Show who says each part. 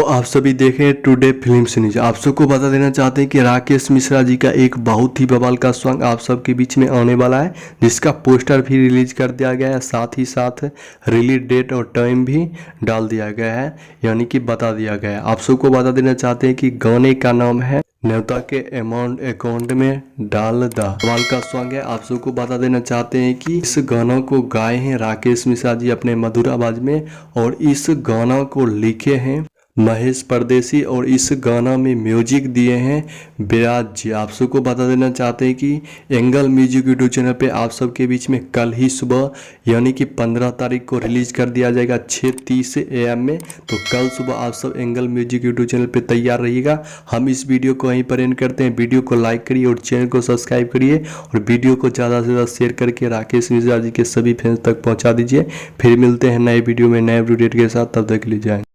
Speaker 1: आप सभी देखें टुडे फिल्म्स न्यूज। आप सबको बता देना चाहते हैं कि राकेश मिश्रा जी का एक बहुत ही बवाल का सॉन्ग आप सबके बीच में आने वाला है, जिसका पोस्टर भी रिलीज कर दिया गया है, साथ ही साथ रिलीज डेट और टाइम भी डाल दिया गया है, यानी कि बता दिया गया है। आप सबको बता देना चाहते हैं कि गाने का नाम है न्योता के अकाउंट में डाल दा। बवाल का सॉन्ग है। आप सबको बता देना चाहते हैं कि इस गाना को गाए हैं राकेश मिश्रा जी अपने मधुर आवाज में, और इस गाना को लिखे हैं महेश परदेसी, और इस गाना में म्यूजिक दिए हैं विराज जी। आप सबको बता देना चाहते हैं कि एंगल म्यूजिक यूट्यूब चैनल पे आप सबके बीच में कल ही सुबह यानी कि 15 तारीख को रिलीज कर दिया जाएगा 6:30 AM में। तो कल सुबह आप सब एंगल म्यूजिक यूट्यूब चैनल पे तैयार रहिएगा। हम इस वीडियो को वहीं पर एंड करते हैं। वीडियो को लाइक करिए और चैनल को सब्सक्राइब करिए, और वीडियो को ज़्यादा से ज़्यादा शेयर करके राकेश मिश्रा जी के सभी फैंस तक पहुँचा दीजिए। फिर मिलते हैं नए वीडियो में नए अपडेट के साथ, तब तक के लिए जय हिंद।